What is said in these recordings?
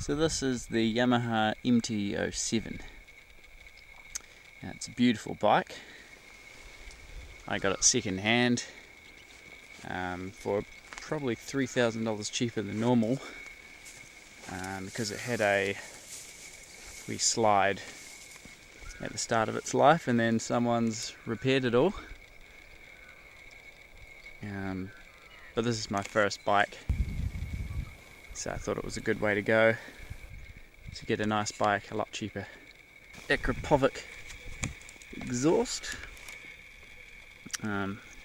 So this is the Yamaha MT-07. Now, it's a beautiful bike. I got it second hand for probably $3,000 cheaper than normal because it had a wee slide at the start of its life and then someone's repaired it all. But this is my first bike, so I thought it was a good way to go to get a nice bike a lot cheaper. Akrapovic exhaust,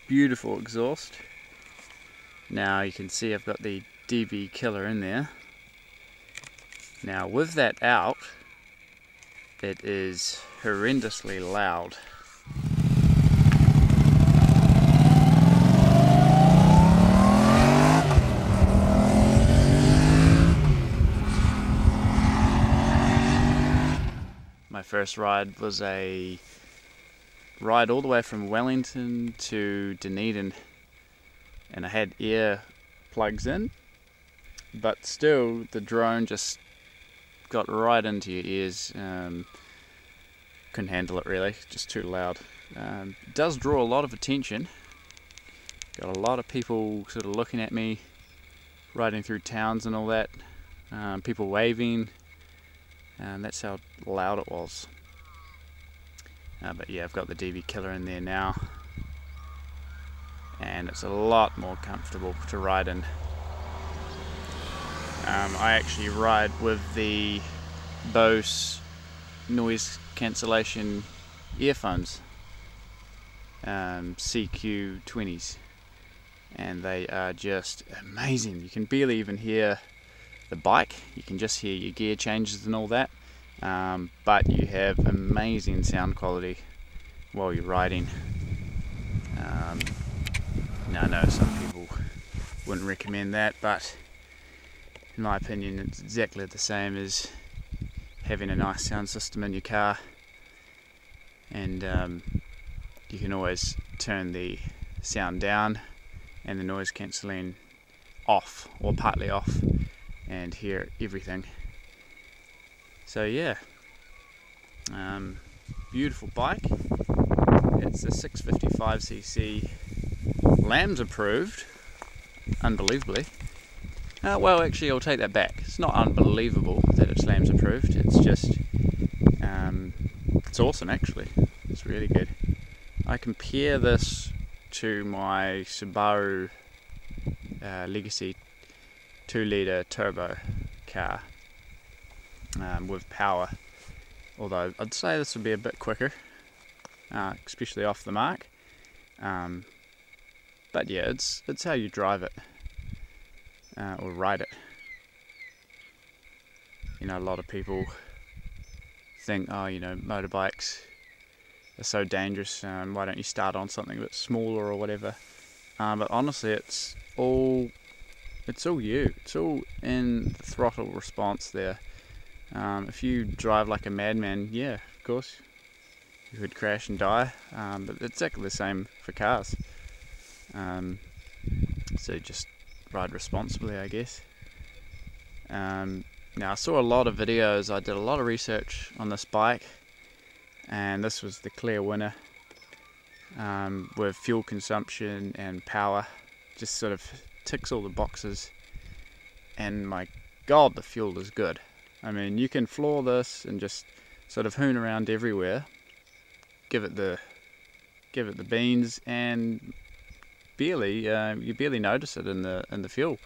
beautiful exhaust. Now you can see I've got the DB killer in there. Now with that out, it is horrendously loud. My first ride was a ride all the way from Wellington to Dunedin, and I had ear plugs in, but still the drone just got right into your ears. Couldn't handle it really, just too loud. It does draw a lot of attention. Got a lot of people sort of looking at me riding through towns and all that, people waving, and that's how loud it was. But yeah, I've got the DB killer in there now, and it's a lot more comfortable to ride in. I actually ride with the Bose noise cancellation earphones, CQ20s, and they are just amazing. You can barely even hear the bike, you can just hear your gear changes and all that, but you have amazing sound quality while you're riding. Now I know some people wouldn't recommend that, but in my opinion it's exactly the same as having a nice sound system in your car, and you can always turn the sound down and the noise cancelling off or partly off and hear everything. So yeah, beautiful bike. It's a 655cc, LAMS approved, unbelievably. Well, actually I'll take that back. It's not unbelievable that it's LAMS approved, it's just it's awesome actually. It's really good. I compare this to my Subaru Legacy 2-litre turbo car with power, although I'd say this would be a bit quicker, especially off the mark, but yeah, it's how you drive it or ride it. You know, a lot of people think, oh, you know, motorbikes are so dangerous, why don't you start on something a bit smaller or whatever, but honestly it's all you. It's all in the throttle response there. If you drive like a madman, yeah, of course, you could crash and die, but it's exactly the same for cars. So just ride responsibly, I guess. Now, I saw a lot of videos, I did a lot of research on this bike, and this was the clear winner with fuel consumption and power. Just sort of ticks all the boxes, and my god, the fuel is good. I mean, you can floor this and just sort of hoon around everywhere, give it the beans, and you barely notice it in the fuel.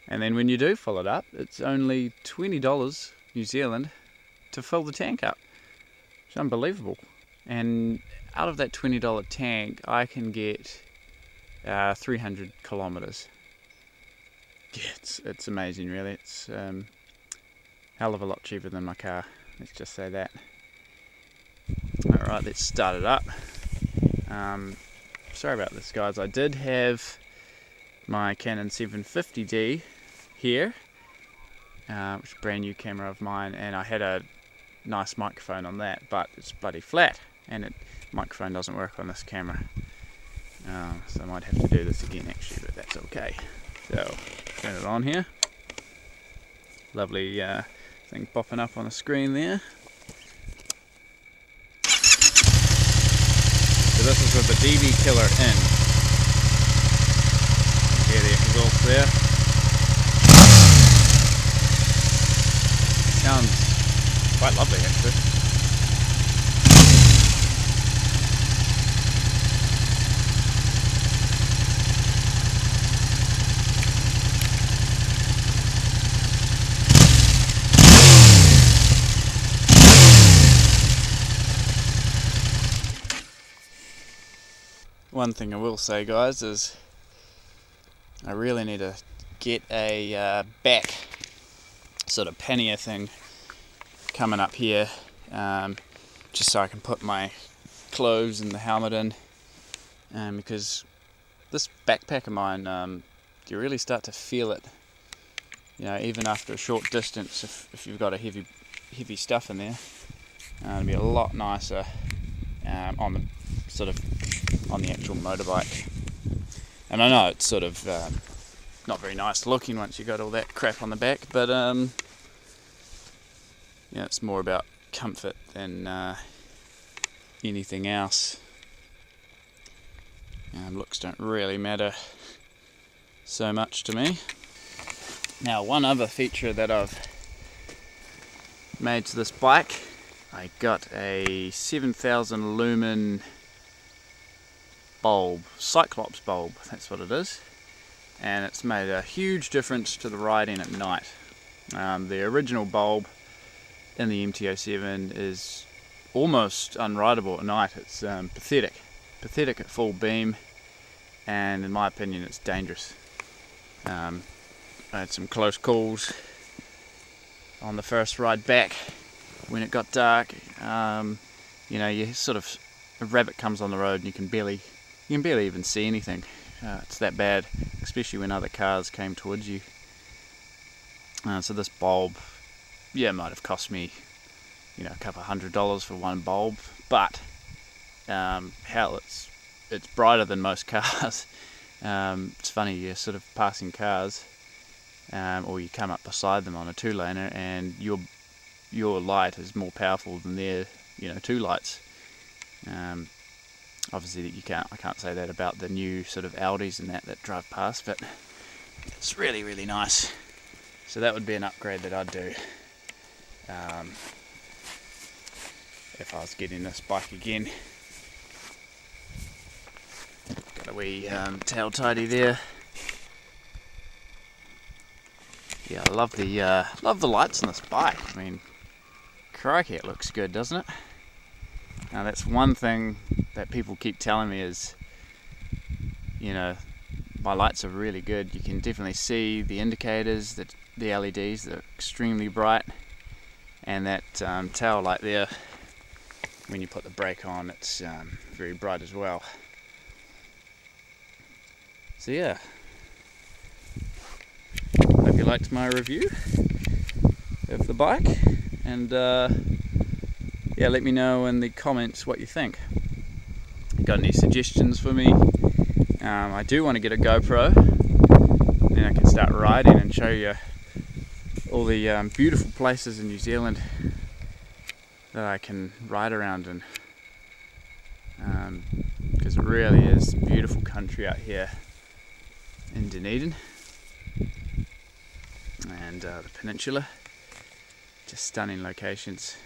And then when you do fill it up, it's only $20 New Zealand to fill the tank up. It's unbelievable. And out of that $20 tank, I can get 300 kilometers. Yeah, it's amazing, really. It's hell of a lot cheaper than my car. Let's just say that. All right, let's start it up. Sorry about this, guys. I did have my Canon 750D here, which is a brand new camera of mine, and I had a nice microphone on that, but it's bloody flat, and the microphone doesn't work on this camera. So I might have to do this again actually, but that's okay. So turn it on here. Lovely thing popping up on the screen there. So this is with the DV killer in. Hear the exhaust there. Sounds quite lovely actually. One thing I will say, guys, is I really need to get a back sort of pannier thing coming up here, just so I can put my clothes and the helmet in, because this backpack of mine, you really start to feel it, you know, even after a short distance. If you've got a heavy stuff in there, it'll be a lot nicer on the actual motorbike. And I know it's sort of not very nice looking once you got all that crap on the back, but yeah, it's more about comfort than anything else. Looks don't really matter so much to me. Now, one other feature that I've made to this bike, I got a 7,000 lumen bulb, Cyclops bulb, that's what it is, and it's made a huge difference to the riding at night. The original bulb in the MT-07 is almost unrideable at night. It's pathetic at full beam, and in my opinion it's dangerous. I had some close calls on the first ride back when it got dark. You know, you sort of, a rabbit comes on the road and you can barely even see anything. It's that bad, especially when other cars came towards you. So this bulb, yeah, might have cost me, you know, a couple $100 for one bulb, but hell, it's brighter than most cars. It's funny, you're sort of passing cars, or you come up beside them on a two-laner, and your light is more powerful than their, you know, two lights. Obviously, I can't say that about the new sort of Audis and that drive past, but it's really, really nice. So that would be an upgrade that I'd do if I was getting this bike again. Got a wee tail tidy there. Yeah, I love the lights on this bike. I mean, crikey, it looks good, doesn't it? Now that's one thing that people keep telling me is, you know, my lights are really good. You can definitely see the indicators, the LEDs, they're extremely bright, and that tail light there, when you put the brake on, it's very bright as well. So yeah, hope you liked my review of the bike, and yeah, let me know in the comments what you think. Got any suggestions for me? I do want to get a GoPro, then I can start riding and show you all the beautiful places in New Zealand that I can ride around in, because it really is beautiful country out here in Dunedin and the peninsula. Just stunning locations.